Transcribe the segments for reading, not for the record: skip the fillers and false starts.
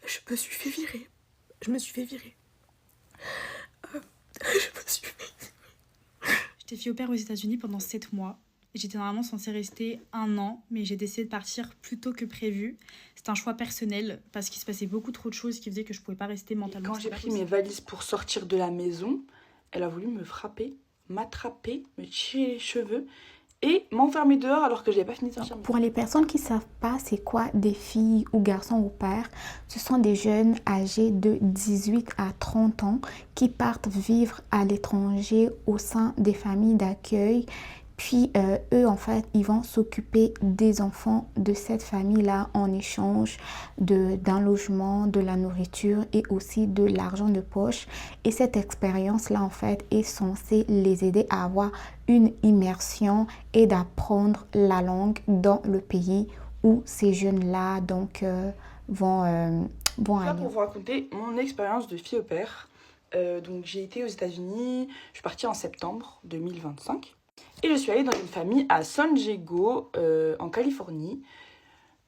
Je me suis fait virer. Je me suis fait virer. Je me suis fait... J'étais fille au père aux États-Unis pendant 7 mois. J'étais normalement censée rester 1 an, mais j'ai décidé de partir plus tôt que prévu. C'est un choix personnel parce qu'il se passait beaucoup trop de choses qui faisaient que je pouvais pas rester mentalement. Et quand j'ai pris mes valises pour sortir de la maison, elle a voulu me frapper, m'attraper, me tirer les cheveux et m'enfermer dehors alors que je n'avais pas fini de sortir. Pour les personnes qui ne savent pas c'est quoi des filles ou garçons au pair, ce sont des jeunes âgés de 18 à 30 ans qui partent vivre à l'étranger au sein des familles d'accueil. Puis eux, en fait, ils vont s'occuper des enfants de cette famille-là en échange d'un logement, de la nourriture et aussi de l'argent de poche. Et cette expérience-là, en fait, est censée les aider à avoir une immersion et d'apprendre la langue dans le pays où ces jeunes-là vont aller. Pour vous raconter mon expérience de fille au pair. Donc j'ai été aux États-Unis, je suis partie en septembre 2025. Et je suis allée dans une famille à San Diego, en Californie,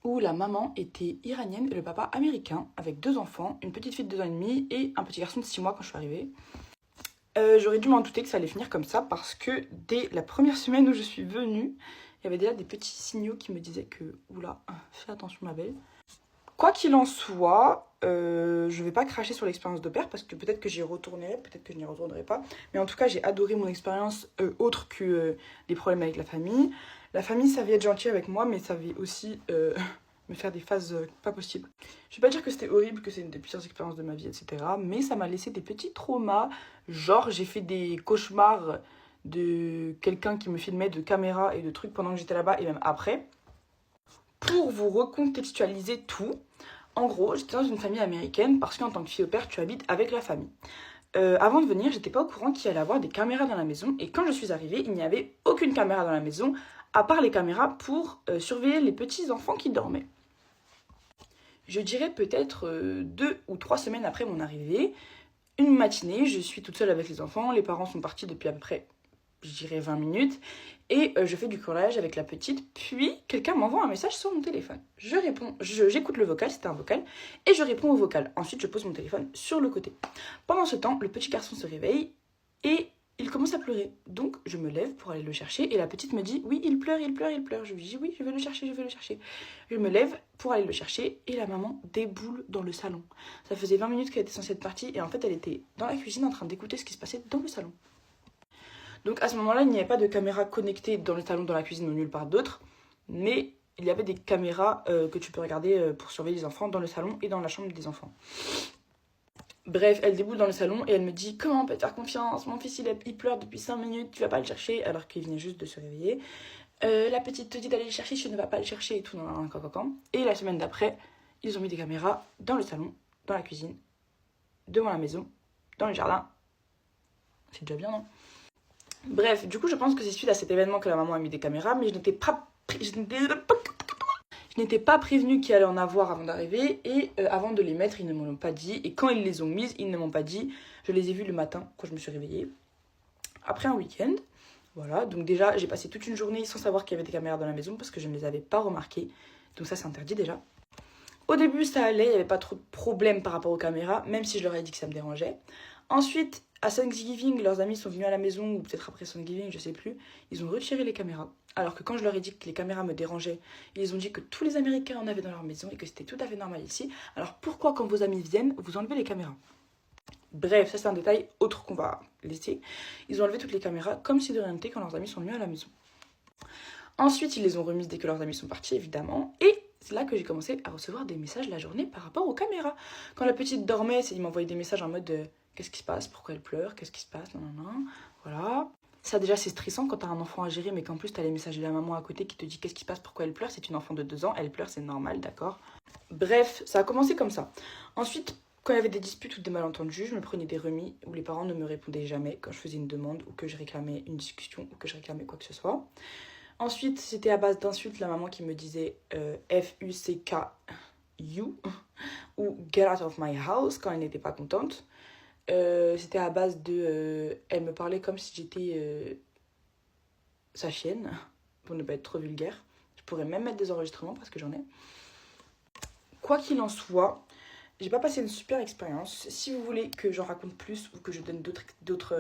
où la maman était iranienne et le papa américain, avec 2 enfants, une petite fille de 2 ans et demi et un petit garçon de 6 mois quand je suis arrivée. J'aurais dû m'en douter que ça allait finir comme ça parce que dès la première semaine où je suis venue, il y avait déjà des petits signaux qui me disaient que, oula, fais attention ma belle. Quoi qu'il en soit, je vais pas cracher sur l'expérience de père parce que peut-être que j'y retournerai, peut-être que je n'y retournerai pas. Mais en tout cas, j'ai adoré mon expérience autre que les problèmes avec la famille. La famille savait être gentille avec moi, mais savait aussi me faire des phases pas possibles. Je vais pas dire que c'était horrible, que c'est une des pires expériences de ma vie, etc. Mais ça m'a laissé des petits traumas. Genre, j'ai fait des cauchemars de quelqu'un qui me filmait de caméra et de trucs pendant que j'étais là-bas et même après. Pour vous recontextualiser tout, en gros, j'étais dans une famille américaine parce qu'en tant que fille au père, tu habites avec la famille. Avant de venir, j'étais pas au courant qu'il allait avoir des caméras dans la maison et quand je suis arrivée, il n'y avait aucune caméra dans la maison à part les caméras pour surveiller les petits enfants qui dormaient. Je dirais peut-être 2 ou 3 semaines après mon arrivée, une matinée, je suis toute seule avec les enfants, les parents sont partis depuis à peu près, je dirais 20 minutes, et je fais du collage avec la petite, puis quelqu'un m'envoie un message sur mon téléphone. Je réponds, j'écoute le vocal, c'était un vocal, et je réponds au vocal. Ensuite, je pose mon téléphone sur le côté. Pendant ce temps, le petit garçon se réveille, et il commence à pleurer. Donc, je me lève pour aller le chercher, et la petite me dit, oui, il pleure, il pleure, il pleure. Je lui dis, oui, je vais le chercher, je vais le chercher. Je me lève pour aller le chercher, et la maman déboule dans le salon. Ça faisait 20 minutes qu'elle était censée être partie, et en fait, elle était dans la cuisine en train d'écouter ce qui se passait dans le salon. Donc à ce moment-là, il n'y avait pas de caméra connectée dans le salon, dans la cuisine ou nulle part d'autre, mais il y avait des caméras que tu peux regarder pour surveiller les enfants dans le salon et dans la chambre des enfants. Bref, elle déboule dans le salon et elle me dit « Comment on peut te faire confiance? Mon fils il pleure depuis 5 minutes, tu vas pas le chercher ?» alors qu'il venait juste de se réveiller. La petite te dit d'aller le chercher, tu ne vas pas le chercher et tout. Et la semaine d'après, ils ont mis des caméras dans le salon, dans la cuisine, devant la maison, dans le jardin. C'est déjà bien, non? Bref, du coup, je pense que c'est suite à cet événement que la maman a mis des caméras, mais je n'étais pas prévenue qu'il allait en avoir avant d'arriver, et avant de les mettre, ils ne me l'ont pas dit, et quand ils les ont mises, ils ne m'ont pas dit. Je les ai vues le matin, quand je me suis réveillée, après un week-end. Voilà, donc déjà, j'ai passé toute une journée sans savoir qu'il y avait des caméras dans la maison, parce que je ne les avais pas remarquées, donc ça, c'est interdit déjà. Au début, ça allait, il n'y avait pas trop de problème par rapport aux caméras, même si je leur ai dit que ça me dérangeait. Ensuite, à Thanksgiving, leurs amis sont venus à la maison, ou peut-être après Thanksgiving, je sais plus. Ils ont retiré les caméras. Alors que quand je leur ai dit que les caméras me dérangeaient, ils ont dit que tous les Américains en avaient dans leur maison et que c'était tout à fait normal ici. Alors pourquoi, quand vos amis viennent, vous enlevez les caméras? Bref, ça c'est un détail autre qu'on va laisser. Ils ont enlevé toutes les caméras comme si de rien n'était quand leurs amis sont venus à la maison. Ensuite, ils les ont remises dès que leurs amis sont partis, évidemment. Et c'est là que j'ai commencé à recevoir des messages la journée par rapport aux caméras. Quand la petite dormait, ils m'envoyaient des messages en mode qu'est-ce qui se passe, pourquoi elle pleure, qu'est-ce qui se passe, non, voilà. Ça déjà c'est stressant quand t'as un enfant à gérer, mais qu'en plus t'as les messages de la maman à côté qui te dit qu'est-ce qui se passe, pourquoi elle pleure. C'est une enfant de 2 ans, elle pleure, c'est normal, d'accord. Bref, ça a commencé comme ça. Ensuite, quand il y avait des disputes ou des malentendus, je me prenais des remis où les parents ne me répondaient jamais quand je faisais une demande ou que je réclamais une discussion ou que je réclamais quoi que ce soit. Ensuite, c'était à base d'insultes, la maman qui me disait F-U-C-K-U ou Get out of my house quand elle n'était pas contente. C'était à base de... elle me parlait comme si j'étais sa chienne, pour ne pas être trop vulgaire. Je pourrais même mettre des enregistrements parce que j'en ai. Quoi qu'il en soit, j'ai pas passé une super expérience. Si vous voulez que j'en raconte plus ou que je donne d'autres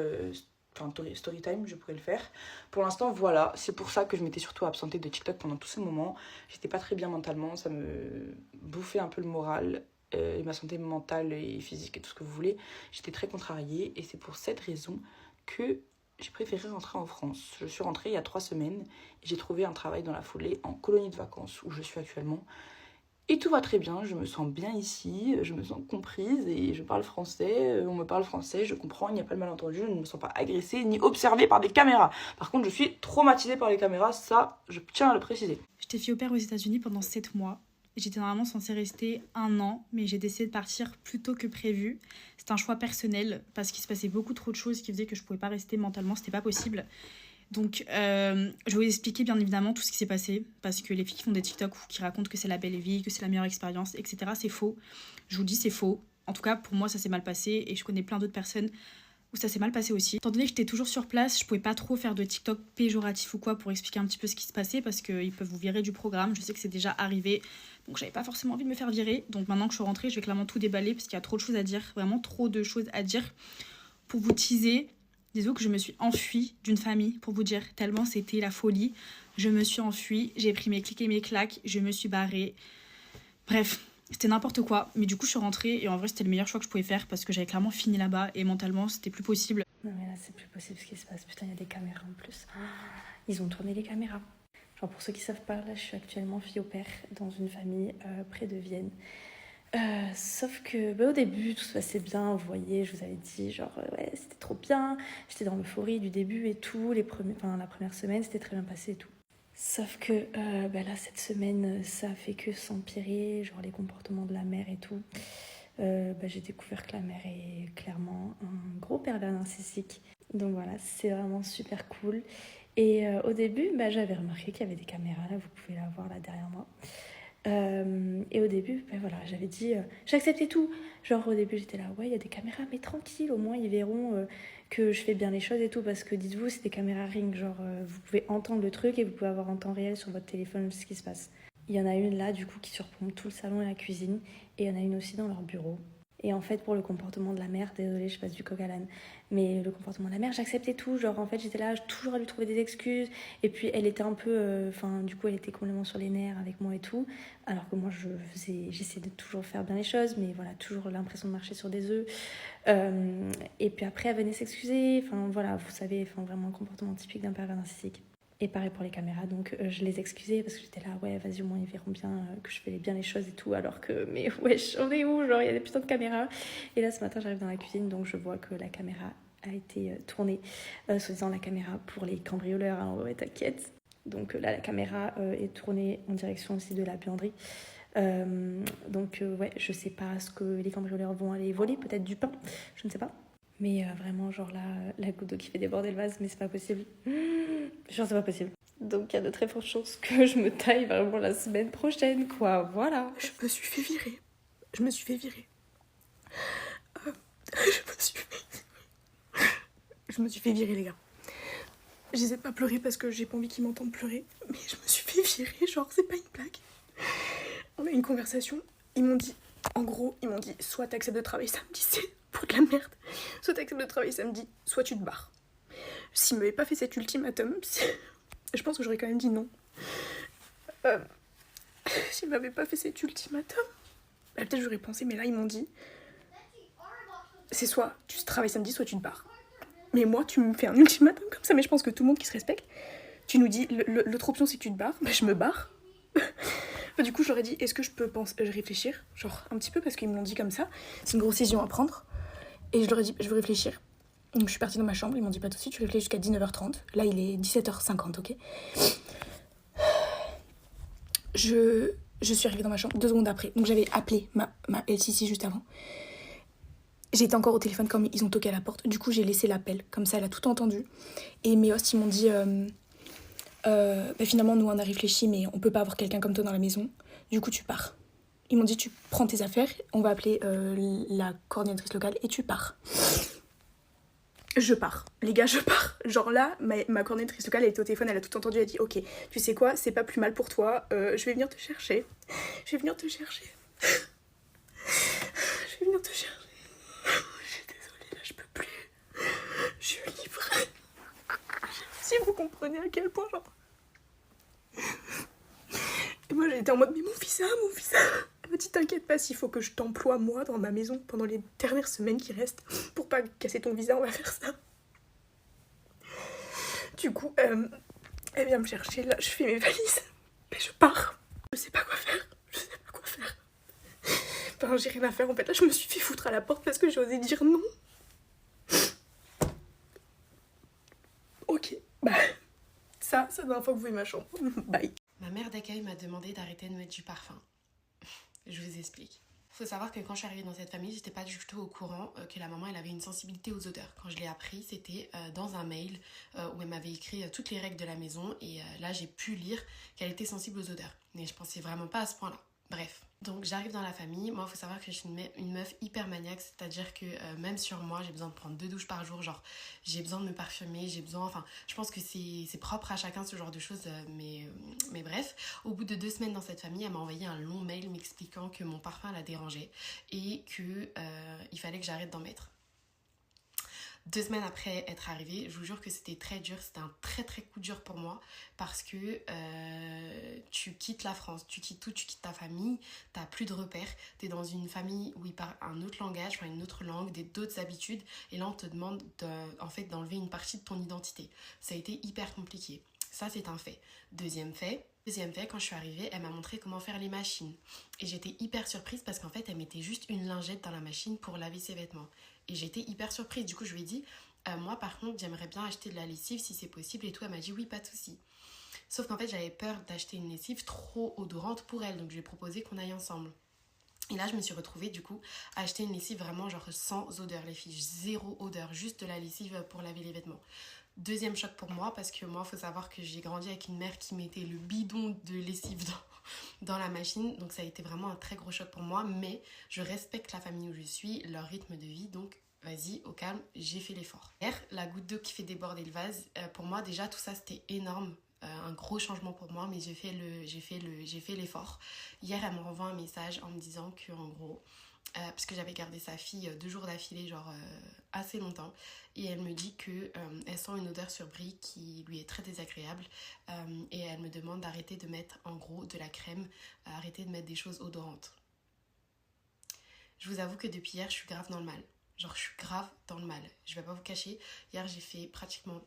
story time, je pourrais le faire. Pour l'instant, voilà, c'est pour ça que je m'étais surtout absentée de TikTok pendant tout ce moment. J'étais pas très bien mentalement, ça me bouffait un peu le moral, et ma santé mentale et physique et tout ce que vous voulez. J'étais très contrariée et c'est pour cette raison que j'ai préféré rentrer en France. Je suis rentrée il y a 3 semaines et j'ai trouvé un travail dans la foulée en colonie de vacances où je suis actuellement. Et tout va très bien, je me sens bien ici, je me sens comprise et je parle français, on me parle français, je comprends, il n'y a pas de malentendu, je ne me sens pas agressée ni observée par des caméras. Par contre, je suis traumatisée par les caméras, ça, je tiens à le préciser. J'étais fille au père aux États-Unis pendant 7 mois. J'étais normalement censée rester 1 an, mais j'ai décidé de partir plus tôt que prévu. C'était un choix personnel parce qu'il se passait beaucoup trop de choses qui faisaient que je pouvais pas rester mentalement, c'était pas possible. Donc, je vais vous expliquer bien évidemment tout ce qui s'est passé, parce que les filles qui font des TikTok ou qui racontent que c'est la belle vie, que c'est la meilleure expérience, etc., c'est faux. Je vous dis, c'est faux. En tout cas, pour moi, ça s'est mal passé, et je connais plein d'autres personnes où ça s'est mal passé aussi. Étant donné que j'étais toujours sur place, je pouvais pas trop faire de TikTok péjoratif ou quoi pour expliquer un petit peu ce qui se passait, parce qu'ils peuvent vous virer du programme. Je sais que c'est déjà arrivé, donc j'avais pas forcément envie de me faire virer. Donc maintenant que je suis rentrée, je vais clairement tout déballer, parce qu'il y a trop de choses à dire, vraiment trop de choses à dire. Pour vous teaser, disons que je me suis enfuie d'une famille, pour vous dire, tellement c'était la folie. Je me suis enfuie, j'ai pris mes clics et mes claques, je me suis barrée. Bref, c'était n'importe quoi. Mais du coup, je suis rentrée et en vrai, c'était le meilleur choix que je pouvais faire parce que j'avais clairement fini là-bas et mentalement, c'était plus possible. Non mais là, c'est plus possible ce qui se passe. Putain, il y a des caméras en plus. Ils ont tourné les caméras. Genre, pour ceux qui savent pas, là, je suis actuellement fille au père dans une famille près de Vienne. Sauf que au début tout se passait bien, vous voyez, je vous avais dit genre ouais c'était trop bien, j'étais dans l'euphorie du début et tout, la première semaine c'était très bien passé et tout. Sauf que là cette semaine ça a fait que s'empirer, genre les comportements de la mère et tout. J'ai découvert que la mère est clairement un gros pervers narcissique. Donc voilà, c'est vraiment super cool. Et au début j'avais remarqué qu'il y avait des caméras là, vous pouvez la voir là derrière moi. Et au début, j'avais dit j'acceptais tout. Genre au début j'étais là, ouais il y a des caméras mais tranquille, au moins ils verront que je fais bien les choses et tout, parce que dites-vous c'est des caméras Ring, genre vous pouvez entendre le truc et vous pouvez avoir en temps réel sur votre téléphone ce qui se passe. Il y en a une là du coup qui surplombe tout le salon et la cuisine, et il y en a une aussi dans leur bureau. Et en fait, pour le comportement de la mère, désolée, je passe du coq à l'âne, mais le comportement de la mère, j'acceptais tout. Genre, en fait, j'étais là toujours à lui trouver des excuses. Et puis, elle était un peu... du coup, elle était complètement sur les nerfs avec moi et tout. Alors que moi, j'essayais de toujours faire bien les choses, mais voilà, toujours l'impression de marcher sur des œufs. Et puis après, elle venait s'excuser. Enfin, voilà, vous savez, vraiment un comportement typique d'un pervers narcissique. Et pareil pour les caméras, donc je les excusais parce que j'étais là, ouais, vas-y, au moins ils verront bien que je fais bien les choses et tout, alors que, mais wesh, on est où? Genre, il y a des putains de caméras. Et là, ce matin, j'arrive dans la cuisine, donc je vois que la caméra a été tournée, soi-disant la caméra pour les cambrioleurs, hein, ouais, t'inquiète. Donc là, la caméra est tournée en direction aussi de la buanderie. Ouais, je sais pas ce que les cambrioleurs vont aller voler, peut-être du pain, je ne sais pas. Mais vraiment, genre là, la goutte d'eau qui fait déborder le vase, mais c'est pas possible. Genre, c'est pas possible. Donc, il y a de très fortes chances que je me taille vraiment la semaine prochaine, quoi. Voilà. Je me suis fait virer. Je me suis fait virer, les gars. J'essaie de pas pleurer parce que j'ai pas envie qu'ils m'entendent pleurer. Mais je me suis fait virer, genre, c'est pas une blague. On a eu une conversation. Ils m'ont dit, soit t'acceptes de travailler samedi, c'est pour de la merde. Soit t'acceptes de travailler samedi, soit tu te barres. S'ils m'avaient pas fait cet ultimatum, je pense que j'aurais quand même dit non. S'ils m'avaient pas fait cet ultimatum, peut-être j'aurais pensé, mais là ils m'ont dit, c'est soit tu travailles samedi, soit tu te barres. Mais moi, tu me fais un ultimatum comme ça, mais je pense que tout le monde qui se respecte, tu nous dis, l'autre option c'est que tu te barres, je me barre. Du coup, je leur ai dit, est-ce que je peux réfléchir, genre un petit peu, parce qu'ils me l'ont dit comme ça, c'est une grosse décision à prendre. Et je leur ai dit, je veux réfléchir. Donc je suis partie dans ma chambre, ils m'ont dit pas de soucis, tu réfléchis jusqu'à 19h30. Là, il est 17h50, ok. Je suis arrivée dans ma chambre 2 secondes après. Donc j'avais appelé ma LCC juste avant. J'étais encore au téléphone quand ils ont toqué à la porte. Du coup, j'ai laissé l'appel. Comme ça, elle a tout entendu. Et mes hosts, ils m'ont dit, finalement, nous, on a réfléchi, mais on peut pas avoir quelqu'un comme toi dans la maison. Du coup, tu pars. Ils m'ont dit, tu prends tes affaires, on va appeler la coordinatrice locale et tu pars. Je pars. Les gars, je pars. Genre là, ma coordinatrice locale, elle était au téléphone, elle a tout entendu, elle a dit, ok, tu sais quoi, c'est pas plus mal pour toi, je vais venir te chercher. comprenez à quel point, genre. Et moi, j'étais en mode, mais mon visa. Elle m'a dit, t'inquiète pas, s'il faut que je t'emploie, moi, dans ma maison, pendant les dernières semaines qui restent, pour pas casser ton visa, on va faire ça. Du coup, elle vient me chercher, là, je fais mes valises, et je pars. Je sais pas quoi faire. Enfin, j'ai rien à faire, en fait. Là, je me suis fait foutre à la porte parce que j'ai osé dire non. Ok, bah, ça, c'est la dernière fois que vous voyez ma chambre. Bye. Ma mère d'accueil m'a demandé d'arrêter de mettre du parfum. Je vous explique. Faut savoir que quand je suis arrivée dans cette famille, j'étais pas du tout au courant que la maman elle avait une sensibilité aux odeurs. Quand je l'ai appris, c'était dans un mail où elle m'avait écrit toutes les règles de la maison et là j'ai pu lire qu'elle était sensible aux odeurs. Mais je pensais vraiment pas à ce point-là. Bref. Donc j'arrive dans la famille, moi il faut savoir que je suis une meuf hyper maniaque, c'est-à-dire que même sur moi j'ai besoin de prendre 2 douches par jour, genre j'ai besoin de me parfumer, enfin je pense que c'est propre à chacun ce genre de choses, mais bref, au bout de 2 semaines dans cette famille, elle m'a envoyé un long mail m'expliquant que mon parfum la dérangeait et que il fallait que j'arrête d'en mettre. 2 semaines après être arrivée, je vous jure que c'était très dur, c'était un très très coup dur pour moi parce que tu quittes la France, tu quittes tout, tu quittes ta famille, t'as plus de repères, t'es dans une famille où ils parlent un autre langage, enfin une autre langue, d'autres habitudes et là on te demande d'enlever une partie de ton identité. Ça a été hyper compliqué, ça c'est un fait. Deuxième fait, quand je suis arrivée, elle m'a montré comment faire les machines. Et j'étais hyper surprise parce qu'en fait, elle mettait juste une lingette dans la machine pour laver ses vêtements. Et j'étais hyper surprise. Du coup, je lui ai dit, moi par contre, j'aimerais bien acheter de la lessive si c'est possible et tout. Elle m'a dit oui, pas de souci. Sauf qu'en fait, j'avais peur d'acheter une lessive trop odorante pour elle. Donc, je lui ai proposé qu'on aille ensemble. Et là, je me suis retrouvée du coup à acheter une lessive vraiment genre sans odeur, les filles. 0 odeur, juste de la lessive pour laver les vêtements. Deuxième choc pour moi parce que moi, il faut savoir que j'ai grandi avec une mère qui mettait le bidon de lessive dans la machine. Donc ça a été vraiment un très gros choc pour moi. Mais je respecte la famille où je suis, leur rythme de vie. Donc vas-y, au calme, j'ai fait l'effort. Hier, la goutte d'eau qui fait déborder le vase, pour moi déjà tout ça c'était énorme. Un gros changement pour moi, mais j'ai fait l'effort. Hier, elle me renvoie un message en me disant que en gros... parce que j'avais gardé sa fille 2 jours d'affilée, genre assez longtemps, et elle me dit que elle sent une odeur sur Brie qui lui est très désagréable et elle me demande d'arrêter de mettre en gros de la crème, arrêter de mettre des choses odorantes. Je vous avoue que depuis hier je suis grave dans le mal, genre je suis grave dans le mal, je vais pas vous cacher. Hier j'ai fait pratiquement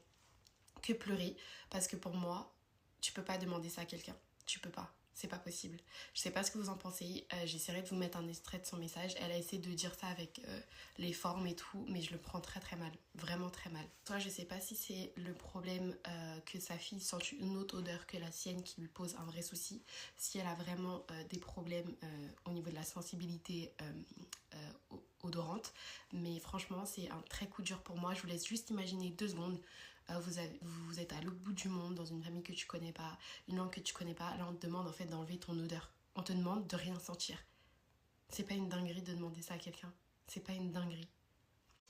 que pleurer parce que pour moi tu peux pas demander ça à quelqu'un, tu peux pas. C'est pas possible. Je sais pas ce que vous en pensez. J'essaierai de vous mettre un extrait de son message. Elle a essayé de dire ça avec les formes et tout, mais je le prends très très mal. Vraiment très mal. Soit je sais pas si c'est le problème que sa fille sente une autre odeur que la sienne qui lui pose un vrai souci. Si elle a vraiment des problèmes au niveau de la sensibilité odorante. Mais franchement, c'est un très coup dur pour moi. Je vous laisse juste imaginer 2 secondes. Vous êtes à l'autre bout du monde, dans une famille que tu connais pas, une langue que tu connais pas. Là, on te demande en fait d'enlever ton odeur. On te demande de rien sentir. C'est pas une dinguerie de demander ça à quelqu'un. C'est pas une dinguerie.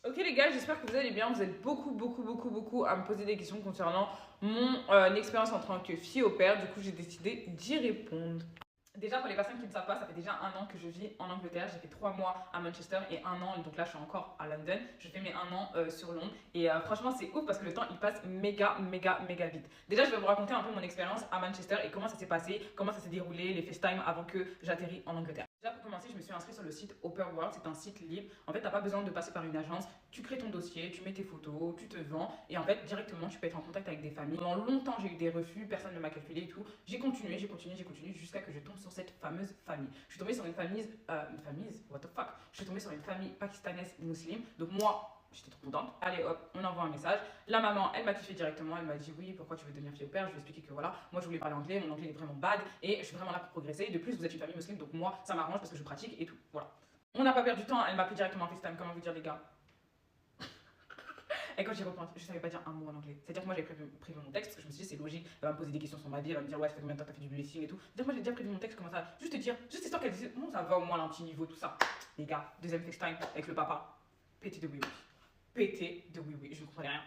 Ok les gars, j'espère que vous allez bien. Vous êtes beaucoup à me poser des questions concernant mon expérience en tant que fille au père. Du coup, j'ai décidé d'y répondre. Déjà, pour les personnes qui ne savent pas, ça fait déjà 1 an que je vis en Angleterre. J'ai fait 3 mois à Manchester et 1 an, donc là je suis encore à London. Je fais mes 1 an sur Londres et franchement c'est ouf parce que le temps il passe méga vite. Déjà, je vais vous raconter un peu mon expérience à Manchester et comment ça s'est passé, comment ça s'est déroulé, les FaceTime avant que j'atterris en Angleterre. Déjà, pour commencer, je me suis inscrite sur le site Open World, c'est un site libre. En fait, t'as pas besoin de passer par une agence. Tu crées ton dossier, tu mets tes photos, tu te vends et en fait, directement, tu peux être en contact avec des familles. Pendant longtemps, j'ai eu des refus, personne ne m'a calculé et tout. J'ai continué jusqu'à que je tombe sur cette fameuse famille. Je suis tombée sur une famille, what the fuck? Je suis tombée sur une famille pakistanaise musulmane. Donc moi, j'étais trop contente. Allez hop, on envoie un message. La maman, elle m'a kiffé directement. Elle m'a dit oui, pourquoi tu veux devenir fille au père? Je lui ai expliqué que voilà, moi je voulais parler anglais, mon anglais est vraiment bad et je suis vraiment là pour progresser. De plus, vous êtes une famille musulmane, donc moi ça m'arrange parce que je pratique et tout. Voilà. On n'a pas perdu du temps. Elle m'a appelé directement en FaceTime. Comment vous dire les gars? Et quand j'ai repris, je savais pas dire un mot en anglais. C'est-à-dire que moi j'avais prévu mon texte parce que je me suis dit c'est logique. Elle va me poser des questions sur ma vie, elle va me dire ouais, ça fait combien de temps t'as fait du blessing et tout. C'est-à-dire moi j'ai déjà prévu mon texte, comment ça? Juste te dire, juste histoire qu'elle dise bon, ça va au moins à un petit niveau, tout ça. Les gars, deuxième FaceTime avec le papa. Pété de oui. Je ne comprenais rien.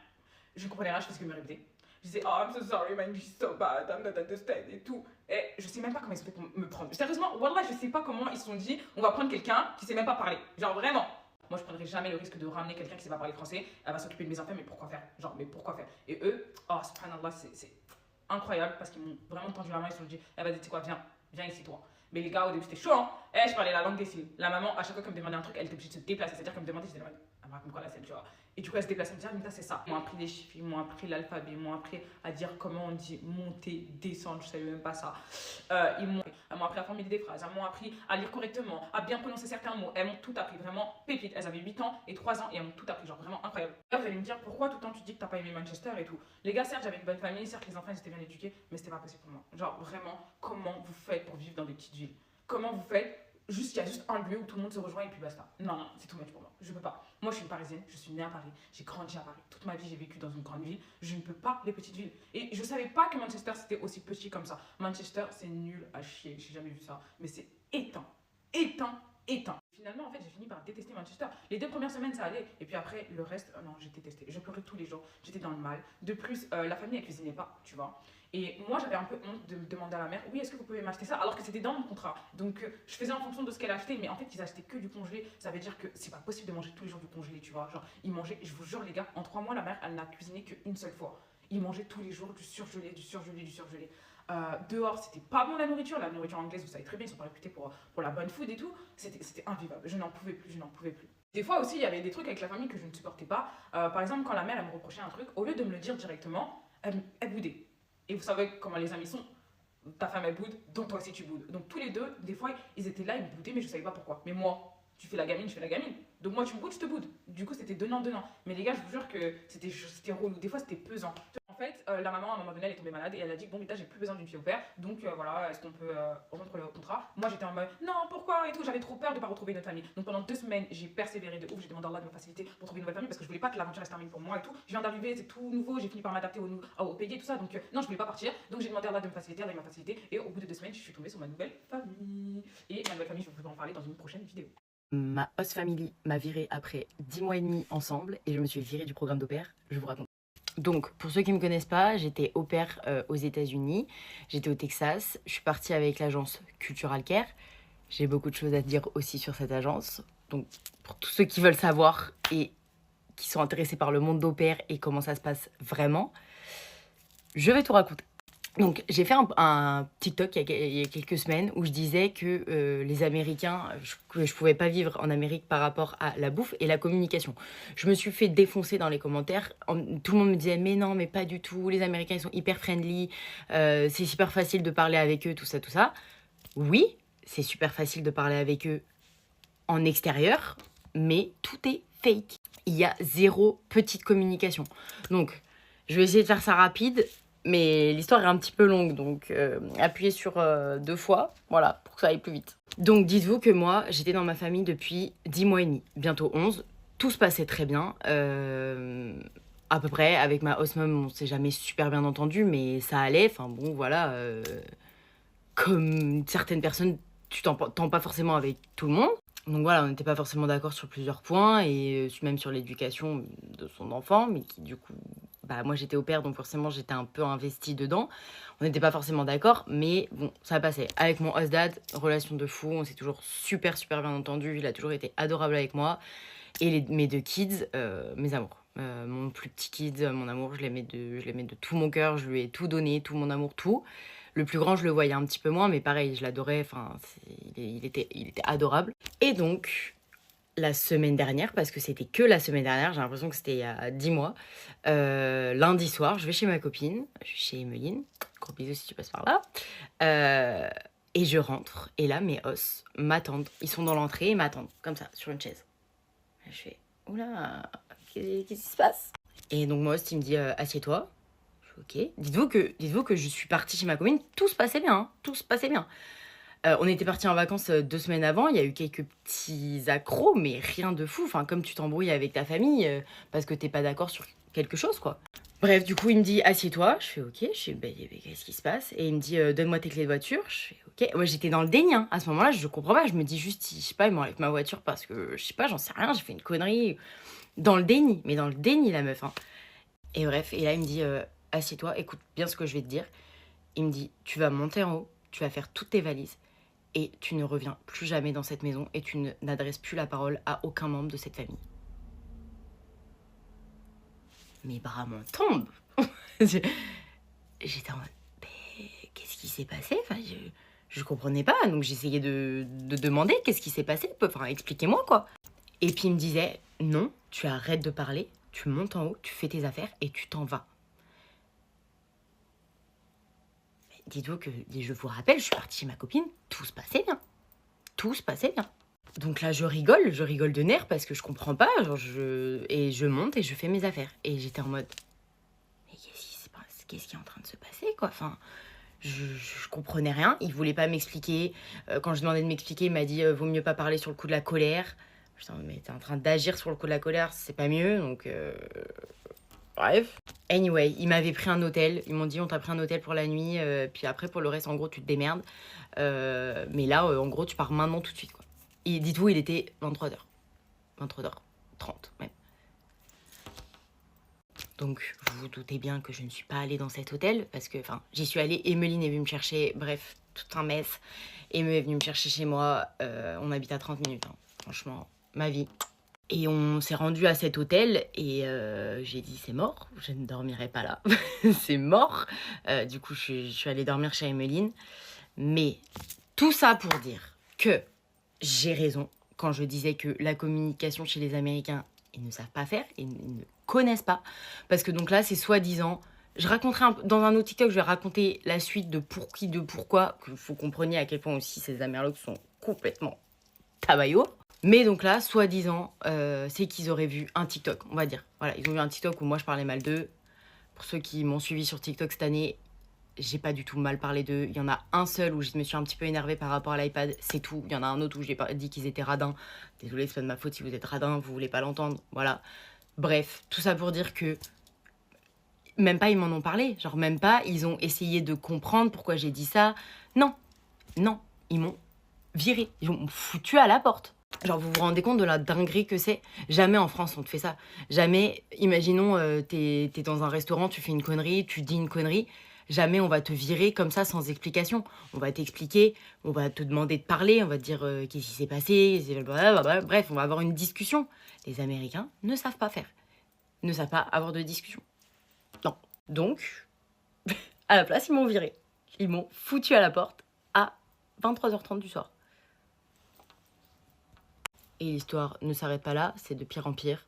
Je faisais que me répéter. Je disais, oh, I'm so sorry, man, you're so bad, I'm not understand et tout. Et je sais même pas comment ils se fait pour me prendre. Sérieusement, wallah, je sais pas comment ils se sont dit, on va prendre quelqu'un qui sait même pas parler. Genre vraiment. moi je prendrais jamais le risque de ramener quelqu'un qui sait pas parler français, elle va s'occuper de mes enfants, mais pourquoi faire? Genre, mais pourquoi faire? Et eux, oh subhanallah, c'est incroyable parce qu'ils m'ont vraiment tendu la main, ils se sont dit, elle va dire, tu sais quoi, viens ici toi. Mais les gars, au début c'était chaud, hein. Je parlais la langue des signes. La maman, à chaque fois qu'elle me demandait un truc, elle était obligée de se déplacer, c'est-à-dire qu'elle me demandait, j'étais là, elle me raconte quoi la scène, tu vois. Et du coup, elle se déplaçait, elle me dit, ah, mais ça, c'est ça. Ils m'ont appris les chiffres, ils m'ont appris l'alphabet, ils m'ont appris à dire comment on dit monter, descendre, je savais même pas ça. Elles m'ont appris à former des phrases, elles m'ont appris à lire correctement, à bien prononcer certains mots. Elles m'ont tout appris, vraiment pépite. Elles avaient 8 ans et 3 ans et elles m'ont tout appris, genre vraiment incroyable. Là, vous allez me dire, pourquoi tout le temps tu dis que t'as pas aimé Manchester et tout. Les gars, certes, j'avais une bonne famille, certes, les enfants ils étaient bien éduqués, mais c'était pas possible pour moi. Genre vraiment, comment vous faites pour vivre dans des petites villes? Comment vous faites? Juste, il y a juste un lieu où tout le monde se rejoint et puis basta. Non, non, c'est tout much pour moi. Je peux pas. Moi, je suis une Parisienne, je suis née à Paris, j'ai grandi à Paris. Toute ma vie, j'ai vécu dans une grande ville. Je ne peux pas les petites villes. Et je savais pas que Manchester, c'était aussi petit comme ça. Manchester, c'est nul à chier. J'ai jamais vu ça. Mais c'est éteint. Éteint. Finalement, en fait, j'ai fini par détester Manchester. Les 2 premières semaines, ça allait. Et puis après, le reste, non, j'ai détesté. Je pleurais tous les jours. J'étais dans le mal. De plus, la famille, elle cuisinait pas, tu vois. Et moi, j'avais un peu honte de demander à la mère, oui, est-ce que vous pouvez m'acheter ça? Alors que c'était dans mon contrat. Donc, je faisais en fonction de ce qu'elle achetait. Mais en fait, ils achetaient que du congelé. Ça veut dire que c'est pas possible de manger tous les jours du congelé, tu vois. Genre, ils mangeaient, je vous jure, les gars, en 3 mois, la mère, elle n'a cuisiné qu'une seule fois. Ils mangeaient tous les jours du surgelé, du surgelé, du surgelé. Dehors, c'était pas bon la nourriture anglaise, vous savez très bien, ils sont pas réputés pour la bonne food et tout. C'était invivable, je n'en pouvais plus, je n'en pouvais plus. Des fois aussi, il y avait des trucs avec la famille que je ne supportais pas. Par exemple, quand la mère elle me reprochait un truc, au lieu de me le dire directement, elle boudait. Et vous savez comment les amis sont, ta femme elle boude, donc toi aussi tu boudes. Donc tous les deux, des fois, ils étaient là, ils me boudaient, mais je savais pas pourquoi. Mais moi, tu fais la gamine, je fais la gamine. Donc moi, tu me boudes, je te boude. Du coup, c'était donnant-donnant. Mais les gars, je vous jure que c'était relou. Des fois, c'était pesant. En fait, la maman, à un moment donné, elle est tombée malade et elle a dit, bon, Mita, j'ai plus besoin d'une fille au père. Donc voilà, est-ce qu'on peut rompre le contrat? Moi, j'étais en mode, non, pourquoi et tout. J'avais trop peur de pas retrouver une autre famille. Donc pendant 2 semaines, j'ai persévéré de ouf. J'ai demandé à Allah de me faciliter pour trouver une nouvelle famille parce que je voulais pas que l'aventure se termine pour moi et tout. Je viens d'arriver, c'est tout nouveau. J'ai fini par m'adapter au pays et tout ça. Donc non, je voulais pas partir. Donc j'ai demandé à Allah de me faciliter. Allah m'a facilité. Et au bout de 2 semaines, je suis tombée sur ma nouvelle famille. Et ma nouvelle famille, je vais vous en parler dans une prochaine vidéo. Ma host family m'a virée après 10 mois et demi ensemble et je me suis virée du programme d'au pair. Je vous raconte. Donc, pour ceux qui ne me connaissent pas, j'étais au pair aux États-Unis. J'étais au Texas. Je suis partie avec l'agence Cultural Care. J'ai beaucoup de choses à dire aussi sur cette agence. Donc, pour tous ceux qui veulent savoir et qui sont intéressés par le monde d'au pair et comment ça se passe vraiment, je vais tout raconter. Donc, j'ai fait un TikTok il y a quelques semaines où je disais que les Américains, je pouvais pas vivre en Amérique par rapport à la bouffe et la communication. Je me suis fait défoncer dans les commentaires. Tout le monde me disait, mais non, mais pas du tout. Les Américains, ils sont hyper friendly. C'est super facile de parler avec eux, tout ça, tout ça. Oui, c'est super facile de parler avec eux en extérieur, mais tout est fake. Il y a 0 petite communication. Donc, je vais essayer de faire ça rapide. Mais l'histoire est un petit peu longue, donc appuyez sur 2 fois, voilà, pour que ça aille plus vite. Donc dites-vous que moi, j'étais dans ma famille depuis 10 mois et demi, bientôt 11. Tout se passait très bien, à peu près. Avec ma host mom, on s'est jamais super bien entendu, mais ça allait. Enfin bon, voilà, comme certaines personnes, tu t'entends pas forcément avec tout le monde. Donc voilà, on n'était pas forcément d'accord sur plusieurs points, et même sur l'éducation de son enfant, mais qui du coup... Bah, moi j'étais au pair, donc forcément j'étais un peu investie dedans. On n'était pas forcément d'accord, mais bon, ça passait. Avec mon host dad, relation de fou, on s'est toujours super bien entendu. Il a toujours été adorable avec moi. Et mes 2 kids, mes amours. Mon plus petit kid, mon amour, je l'aimais de tout mon cœur, je lui ai tout donné, tout mon amour, tout. Le plus grand, je le voyais un petit peu moins, mais pareil, je l'adorais, enfin, il était adorable. Et donc... la semaine dernière, parce que c'était que la semaine dernière, j'ai l'impression que c'était il y a 10 mois. Lundi soir, je vais chez ma copine, je suis chez Emeline, gros bisous si tu passes par là. Et je rentre, et là, mes os m'attendent. Ils sont dans l'entrée et m'attendent, comme ça, sur une chaise. Je fais, oula, qu'est-ce qui se passe? Et donc, mon host, il me dit, assieds-toi. Je fais, ok. Dites-vous que je suis partie chez ma copine, tout se passait bien, hein, tout se passait bien. On était partis en vacances 2 semaines avant, il y a eu quelques petits accros, mais rien de fou. Enfin, comme tu t'embrouilles avec ta famille parce que t'es pas d'accord sur quelque chose, quoi. Bref, du coup, il me dit, assieds-toi. Je fais, ok. Je fais, bah, qu'est-ce qui se passe? Et il me dit, donne-moi tes clés de voiture. Je fais, ok. Moi, j'étais dans le déni, hein. À ce moment-là, je comprends pas. Je me dis juste, je sais pas, il m'enlève ma voiture parce que, je sais pas, j'en sais rien, j'ai fait une connerie. Dans le déni, mais dans le déni, la meuf, hein. Et bref, et là, il me dit, assieds-toi, écoute bien ce que je vais te dire. Il me dit, tu vas monter en haut, tu vas faire toutes tes valises. et tu ne reviens plus jamais dans cette maison et tu n'adresses plus la parole à aucun membre de cette famille. » Mes bras m'en tombent. J'étais en mode, mais qu'est-ce qui s'est passé? Enfin, je comprenais pas, donc j'essayais de demander qu'est-ce qui s'est passé. Enfin, expliquez-moi, quoi. Et puis il me disait, non, tu arrêtes de parler, tu montes en haut, tu fais tes affaires et tu t'en vas. Dites-vous que, je vous rappelle, je suis partie chez ma copine, tout se passait bien. Tout se passait bien. Donc là, je rigole de nerfs parce que je comprends pas. Genre et je monte et je fais mes affaires. Et j'étais en mode, mais qu'est-ce qui est en train de se passer, quoi? Enfin, je comprenais rien. Il voulait pas m'expliquer. Quand je demandais de m'expliquer, il m'a dit, vaut mieux pas parler sur le coup de la colère. Je dis, mais t'es en train d'agir sur le coup de la colère, c'est pas mieux, donc... Bref. Anyway, ils m'avaient pris un hôtel. Ils m'ont dit, on t'a pris un hôtel pour la nuit, puis après, pour le reste, en gros, tu te démerdes. Mais là, en gros, tu pars maintenant tout de suite, quoi. Et dites-vous, il était 23h. 23h30, même. Donc, vous vous doutez bien que je ne suis pas allée dans cet hôtel, parce que, enfin, j'y suis allée, Emeline est venue me chercher, bref, tout un mess. Eme est venue me chercher chez moi, on habite à 30 minutes, hein. Franchement, ma vie. Et on s'est rendu à cet hôtel et j'ai dit c'est mort, je ne dormirai pas là, c'est mort. Du coup, je suis allée dormir chez Emeline. Mais tout ça pour dire que j'ai raison quand je disais que la communication chez les Américains, ils ne savent pas faire, ils ne connaissent pas. Parce que donc là, c'est soi-disant... Je raconterai dans un autre TikTok, je vais raconter la suite de pour qui, de pourquoi, que vous compreniez à quel point aussi ces Amerlocs sont complètement tabaillots. Mais donc là, soi-disant, c'est qu'ils auraient vu un TikTok, on va dire. Voilà, ils ont vu un TikTok où moi je parlais mal d'eux. Pour ceux qui m'ont suivi sur TikTok cette année, j'ai pas du tout mal parlé d'eux. Il y en a un seul où je me suis un petit peu énervée par rapport à l'iPad, c'est tout. Il y en a un autre où j'ai dit qu'ils étaient radins. Désolée, c'est pas de ma faute si vous êtes radins, vous voulez pas l'entendre, voilà. Bref, tout ça pour dire que même pas ils m'en ont parlé. Genre même pas, ils ont essayé de comprendre pourquoi j'ai dit ça. Non, ils m'ont viré. Ils m'ont foutu à la porte. Genre, vous vous rendez compte de la dinguerie que c'est? Jamais en France on te fait ça. Jamais, imaginons, t'es dans un restaurant, tu fais une connerie, tu dis une connerie. Jamais on va te virer comme ça sans explication. On va t'expliquer, on va te demander de parler, on va te dire qu'est-ce qui s'est passé, bref, on va avoir une discussion. Les Américains ne savent pas faire. Ne savent pas avoir de discussion. Non. Donc, à la place, ils m'ont viré. Ils m'ont foutu à la porte à 23h30 du soir. Et l'histoire ne s'arrête pas là, c'est de pire en pire.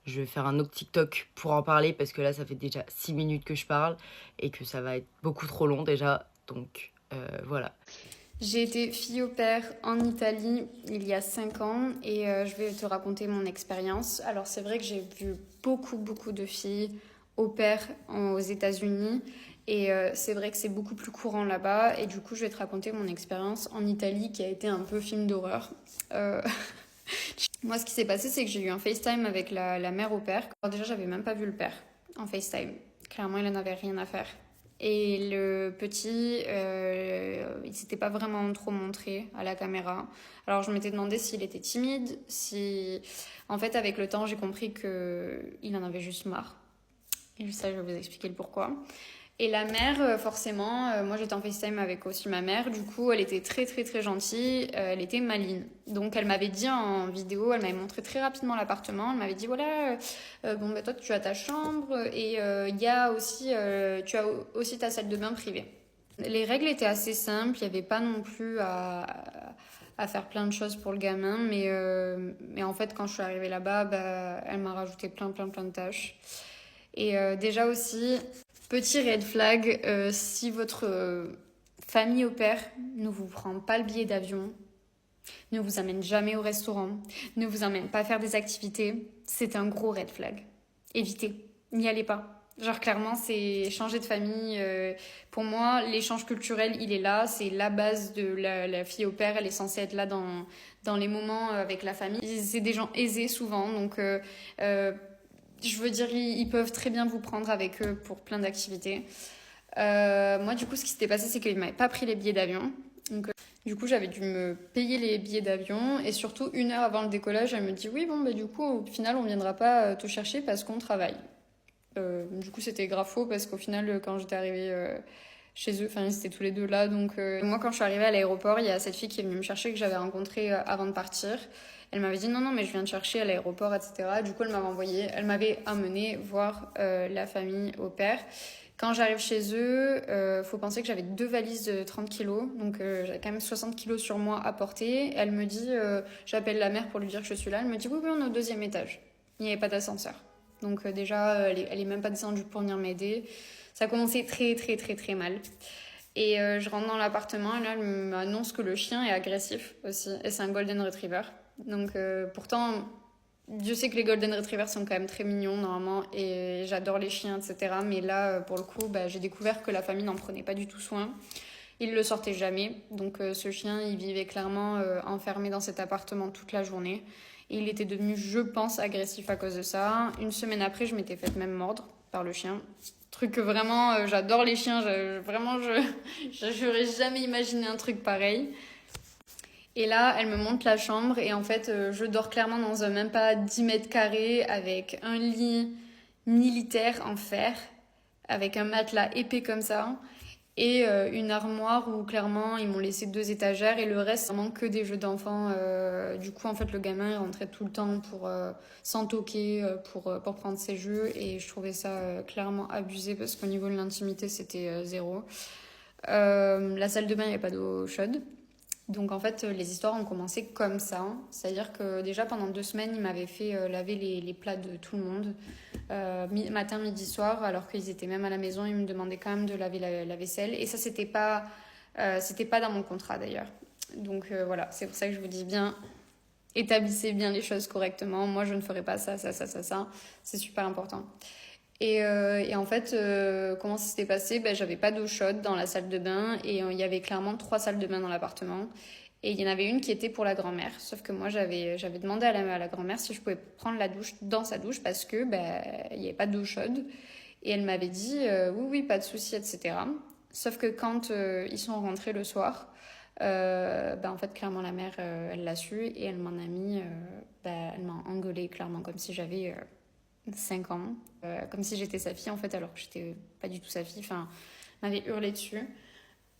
Je vais faire un autre TikTok pour en parler parce que là, ça fait déjà 6 minutes que je parle et que ça va être beaucoup trop long déjà. Donc, voilà. J'ai été fille au père en Italie il y a 5 ans et je vais te raconter mon expérience. Alors, c'est vrai que j'ai vu beaucoup de filles au père aux États-Unis. Et c'est vrai que c'est beaucoup plus courant là-bas. Et du coup, je vais te raconter mon expérience en Italie qui a été un peu film d'horreur. Moi, ce qui s'est passé, c'est que j'ai eu un FaceTime avec la mère au père. Alors déjà, j'avais même pas vu le père en FaceTime. Clairement, il en avait rien à faire. Et le petit, il s'était pas vraiment trop montré à la caméra. Alors, je m'étais demandé s'il était timide, si... En fait, avec le temps, j'ai compris qu'il en avait juste marre. Et ça, je vais vous expliquer le pourquoi. Et la mère, forcément, moi j'étais en FaceTime avec aussi ma mère, du coup elle était très gentille, elle était maligne. Donc elle m'avait dit en vidéo, elle m'avait montré très rapidement l'appartement, elle m'avait dit voilà, bon bah toi tu as ta chambre et y a aussi, tu as aussi ta salle de bain privée. Les règles étaient assez simples, il n'y avait pas non plus à faire plein de choses pour le gamin, mais en fait quand je suis arrivée là-bas, bah, elle m'a rajouté plein de tâches. Et déjà aussi... Petit red flag, si votre famille au père ne vous prend pas le billet d'avion, ne vous amène jamais au restaurant, ne vous amène pas faire des activités, c'est un gros red flag. Évitez, n'y allez pas. Genre clairement, c'est changer de famille. Pour moi, l'échange culturel, il est là. C'est la base de la fille au père. Elle est censée être là dans les moments avec la famille. C'est des gens aisés souvent, donc... je veux dire, ils peuvent très bien vous prendre avec eux pour plein d'activités. Moi, du coup, ce qui s'était passé, c'est qu'ils ne m'avaient pas pris les billets d'avion. Donc, du coup, j'avais dû me payer les billets d'avion. Et surtout, 1 heure avant le décollage, elle me dit « Oui, bon, bah, du coup, au final, on ne viendra pas te chercher parce qu'on travaille. » Du coup, c'était grave faux parce qu'au final, quand j'étais arrivée chez eux. Enfin, ils étaient tous les deux là. Donc, moi, quand je suis arrivée à l'aéroport, il y a cette fille qui est venue me chercher que j'avais rencontrée avant de partir. Elle m'avait dit non, mais je viens te chercher à l'aéroport, etc. Du coup, elle m'avait amenée voir la famille au père. Quand j'arrive chez eux, faut penser que j'avais 2 valises de 30 kilos, donc j'avais quand même 60 kilos sur moi à porter. Elle me dit, j'appelle la mère pour lui dire que je suis là. Elle me dit oui, on est au 2e étage. Il n'y avait pas d'ascenseur. Donc déjà, elle est même pas descendue pour venir m'aider. Ça a commencé très, très, très, très mal. Et je rentre dans l'appartement et là, elle m'annonce que le chien est agressif aussi. Et c'est un Golden Retriever. Donc pourtant, Dieu sait que les Golden Retrievers sont quand même très mignons normalement et j'adore les chiens, etc. Mais là, pour le coup, j'ai découvert que la famille n'en prenait pas du tout soin. Ils le sortaient jamais. Donc ce chien, il vivait clairement enfermé dans cet appartement toute la journée. Et il était devenu, je pense, agressif à cause de ça. Une semaine après, je m'étais faite même mordre par le chien. Truc que vraiment, j'adore les chiens. J'aurais jamais imaginé un truc pareil. Et là, elle me montre la chambre et en fait, je dors clairement dans un même pas 10 mètres carrés avec un lit militaire en fer, avec un matelas épais comme ça et une armoire où clairement ils m'ont laissé 2 étagères et le reste, vraiment que des jeux d'enfants. Du coup, en fait, le gamin il rentrait tout le temps pour s'en toquer, pour prendre ses jeux et je trouvais ça clairement abusé parce qu'au niveau de l'intimité, c'était zéro. La salle de bain, il n'y avait pas d'eau chaude. Donc en fait, les histoires ont commencé comme ça. C'est-à-dire que déjà pendant 2 semaines, ils m'avaient fait laver les plats de tout le monde. Matin, midi, soir, alors qu'ils étaient même à la maison, ils me demandaient quand même de laver la vaisselle. Et ça, c'était pas dans mon contrat d'ailleurs. Donc voilà, c'est pour ça que je vous dis bien, établissez bien les choses correctement. Moi, je ne ferai pas ça. C'est super important. Et en fait, comment ça s'était passé? J'avais pas d'eau chaude dans la salle de bain et il y avait clairement 3 salles de bain dans l'appartement. Et il y en avait une qui était pour la grand-mère. Sauf que moi, j'avais demandé à la grand-mère si je pouvais prendre la douche dans sa douche parce que il n'y avait pas d'eau chaude. Et elle m'avait dit oui, pas de souci, etc. Sauf que quand ils sont rentrés le soir, en fait, clairement, la mère, elle l'a su et elle m'en a mis... elle m'a engueulée clairement comme si j'avais... 5 ans, comme si j'étais sa fille en fait, alors que j'étais pas du tout sa fille, enfin, m'avait hurlé dessus.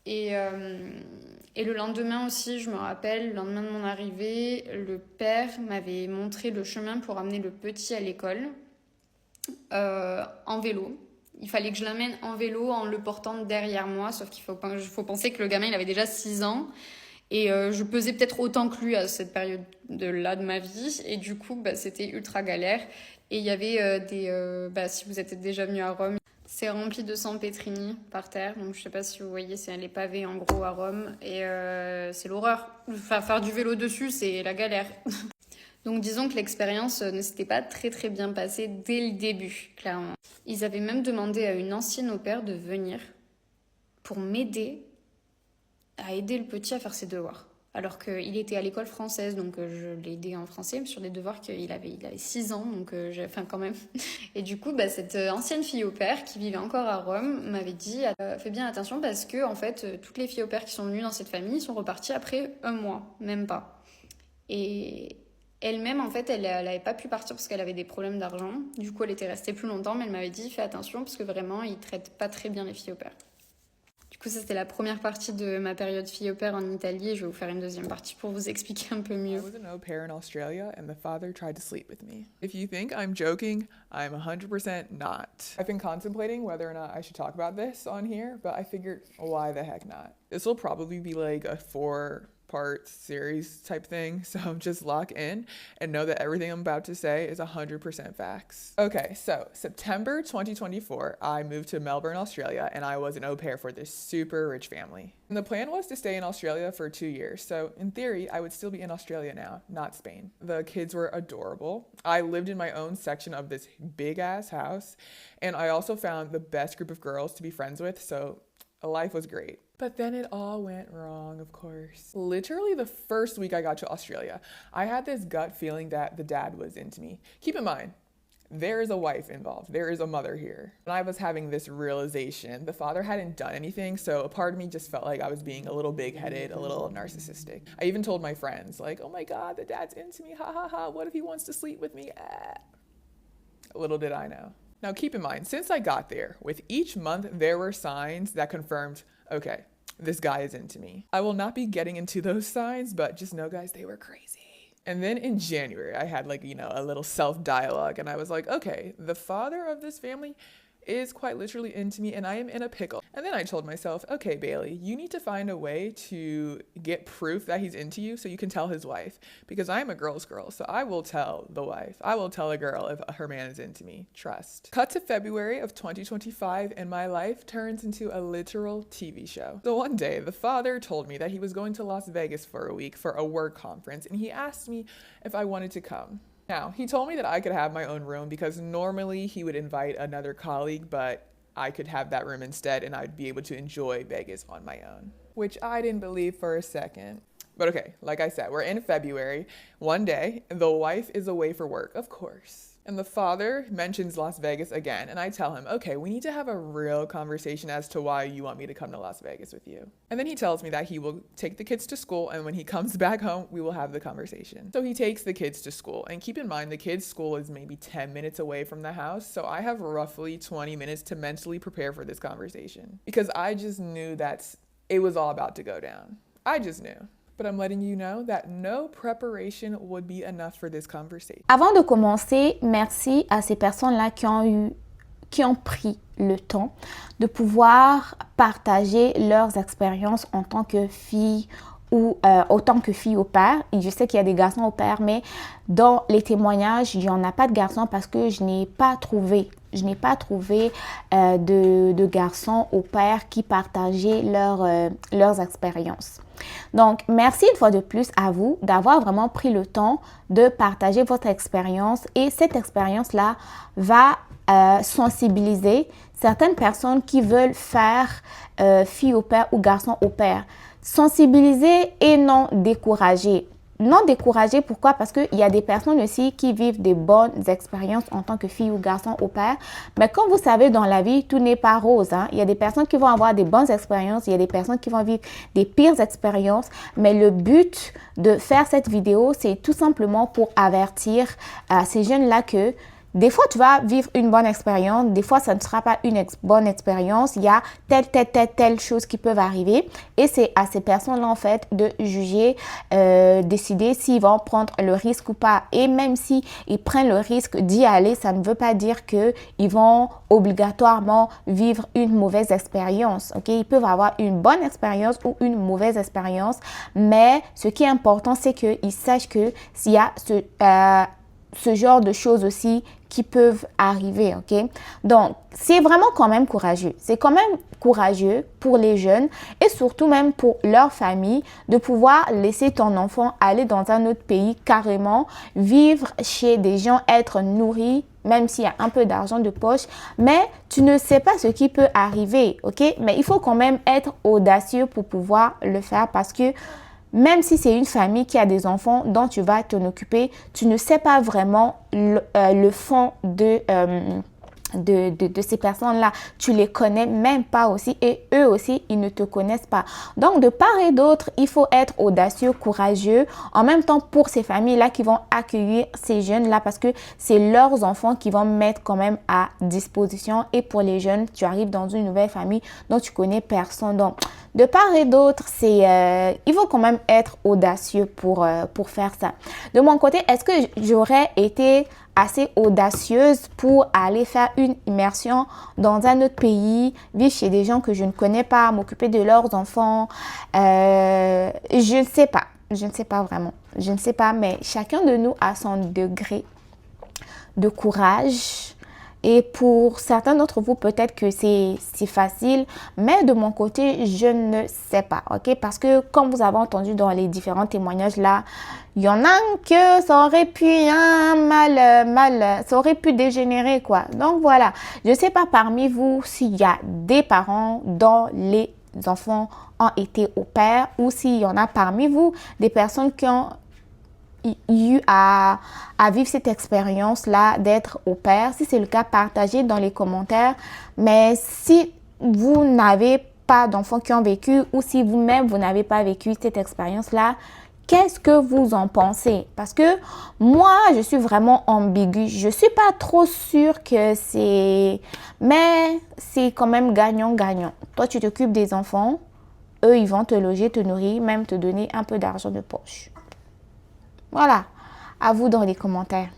Et le lendemain aussi, je me rappelle, le lendemain de mon arrivée, le père m'avait montré le chemin pour amener le petit à l'école en vélo. Il fallait que je l'amène en vélo en le portant derrière moi, sauf qu'il faut penser que le gamin il avait déjà 6 ans. Et je pesais peut-être autant que lui à cette période-là de ma vie. Et du coup, c'était ultra galère. Et il y avait si vous êtes déjà venu à Rome, c'est rempli de sang pétrini par terre. Donc je sais pas si vous voyez, c'est les pavés en gros à Rome. Et c'est l'horreur. Enfin, faire du vélo dessus, c'est la galère. Donc disons que l'expérience ne s'était pas très très bien passée dès le début, clairement. Ils avaient même demandé à une ancienne au-pair de venir pour m'aider à aider le petit à faire ses devoirs. Alors qu'il était à l'école française, donc je l'ai aidé en français sur des devoirs qu'il avait 6 ans, donc quand même. Et du coup, cette ancienne fille au pair qui vivait encore à Rome m'avait dit fais bien attention parce que en fait toutes les filles au pair qui sont venues dans cette famille sont reparties après 1 mois, même pas. Et elle-même en fait elle avait pas pu partir parce qu'elle avait des problèmes d'argent. Du coup elle était restée plus longtemps, mais elle m'avait dit fais attention parce que vraiment ils traitent pas très bien les filles au pair. Du coup, ça, c'était la première partie de ma période fille au pair en Italie et je vais vous faire une deuxième partie pour vous expliquer un peu mieux. I was an au pair in Australia and the father tried to sleep with me. If you think I'm joking, I'm 100% not. I've been contemplating whether or not I should talk about this on here, but I figured, why the heck not? This will probably be like a 4-part series type thing, so just lock in and know that everything I'm about to say is 100% facts. Okay, so September 2024, I moved to Melbourne, Australia, and I was an au pair for this super rich family. And the plan was to stay in Australia for 2 years, so in theory, I would still be in Australia now, not Spain. The kids were adorable. I lived in my own section of this big-ass house, and I also found the best group of girls to be friends with, so life was great. But then it all went wrong, of course. Literally the first week I got to Australia, I had this gut feeling that the dad was into me. Keep in mind, there is a wife involved. There is a mother here. And I was having this realization. The father hadn't done anything, so a part of me just felt like I was being a little big-headed, a little narcissistic. I even told my friends, like, oh my God, the dad's into me, ha ha ha, what if he wants to sleep with me? Little did I know. Now keep in mind, since I got there, with each month there were signs that confirmed, okay, this guy is into me. I will not be getting into those signs, but just know guys, they were crazy. And then in January, I had like, a little self-dialogue and I was like, okay, the father of this family is quite literally into me and I am in a pickle. And then I told myself, okay, Bailey, you need to find a way to get proof that he's into you so you can tell his wife, because I'm a girl's girl. So I will tell the wife, I will tell a girl if her man is into me, trust. Cut to February of 2025 and my life turns into a literal TV show. So one day the father told me that he was going to Las Vegas for a week for a work conference and he asked me if I wanted to come. Now, he told me that I could have my own room because normally he would invite another colleague, but I could have that room instead and I'd be able to enjoy Vegas on my own, which I didn't believe for a second. But okay, like I said, we're in February. One day, the wife is away for work, of course. And the father mentions Las Vegas again, and I tell him, okay, we need to have a real conversation as to why you want me to come to Las Vegas with you. And then he tells me that he will take the kids to school, and when he comes back home, we will have the conversation. So he takes the kids to school, and keep in mind, the kids' school is maybe 10 minutes away from the house, so I have roughly 20 minutes to mentally prepare for this conversation. Because I just knew that it was all about to go down. I just knew. But I'm letting you know that no preparation would be enough for this conversation. Avant de commencer, merci à ces personnes-là qui ont pris le temps de pouvoir partager leurs expériences en tant que filles ou autant que filles au père. Et je sais qu'il y a des garçons au père, mais dans les témoignages, il n'y en a pas de garçons parce que je n'ai pas trouvé de garçons au père qui partageaient leurs expériences. Donc, merci une fois de plus à vous d'avoir vraiment pris le temps de partager votre expérience et cette expérience-là va sensibiliser certaines personnes qui veulent faire fille au père ou garçon au père. Sensibiliser et non décourager. Non décourager, pourquoi? Parce qu'il y a des personnes aussi qui vivent des bonnes expériences en tant que fille ou garçon au père. Mais comme vous savez, dans la vie, tout n'est pas rose. Hein? Il y a des personnes qui vont avoir des bonnes expériences, il y a des personnes qui vont vivre des pires expériences. Mais le but de faire cette vidéo, c'est tout simplement pour avertir ces jeunes-là que des fois, tu vas vivre une bonne expérience. Des fois, ça ne sera pas une bonne expérience. Il y a telle chose qui peuvent arriver. Et c'est à ces personnes-là, en fait, de juger, décider s'ils vont prendre le risque ou pas. Et même s'ils prennent le risque d'y aller, ça ne veut pas dire qu'ils vont obligatoirement vivre une mauvaise expérience. Okay? Ils peuvent avoir une bonne expérience ou une mauvaise expérience. Mais ce qui est important, c'est qu'ils sachent que s'il y a ce genre de choses aussi qui peuvent arriver, ok? Donc, c'est vraiment quand même courageux. C'est quand même courageux pour les jeunes et surtout même pour leur famille de pouvoir laisser ton enfant aller dans un autre pays carrément, vivre chez des gens, être nourri, même s'il y a un peu d'argent de poche, mais tu ne sais pas ce qui peut arriver, ok? Mais il faut quand même être audacieux pour pouvoir le faire parce que même si c'est une famille qui a des enfants dont tu vas t'en occuper, tu ne sais pas vraiment le fond de ces personnes-là. Tu les connais même pas aussi et eux aussi, ils ne te connaissent pas. Donc, de part et d'autre, il faut être audacieux, courageux. En même temps, pour ces familles-là qui vont accueillir ces jeunes-là parce que c'est leurs enfants qui vont mettre quand même à disposition. Et pour les jeunes, tu arrives dans une nouvelle famille dont tu connais personne. Donc, de part et d'autre, il faut quand même être audacieux pour faire ça. De mon côté, est-ce que j'aurais été assez audacieuse pour aller faire une immersion dans un autre pays, vivre chez des gens que je ne connais pas, m'occuper de leurs enfants? Je ne sais pas. Je ne sais pas vraiment. Je ne sais pas, mais chacun de nous a son degré de courage. Et pour certains d'entre vous, peut-être que c'est facile, mais de mon côté, je ne sais pas, ok? Parce que comme vous avez entendu dans les différents témoignages là, il y en a que ça aurait pu ça aurait pu dégénérer quoi. Donc voilà, je ne sais pas parmi vous s'il y a des parents dont les enfants ont été au père ou s'il y en a parmi vous des personnes qui ont eu à vivre cette expérience-là d'être au père. Si c'est le cas, partagez dans les commentaires. Mais si vous n'avez pas d'enfants qui ont vécu ou si vous-même, vous n'avez pas vécu cette expérience-là, Qu'est-ce que vous en pensez? Parce que moi, je suis vraiment ambiguë. Je ne suis pas trop sûre que c'est... Mais c'est quand même gagnant-gagnant. Toi, tu t'occupes des enfants. Eux, ils vont te loger, te nourrir, même te donner un peu d'argent de poche. Voilà. À vous dans les commentaires.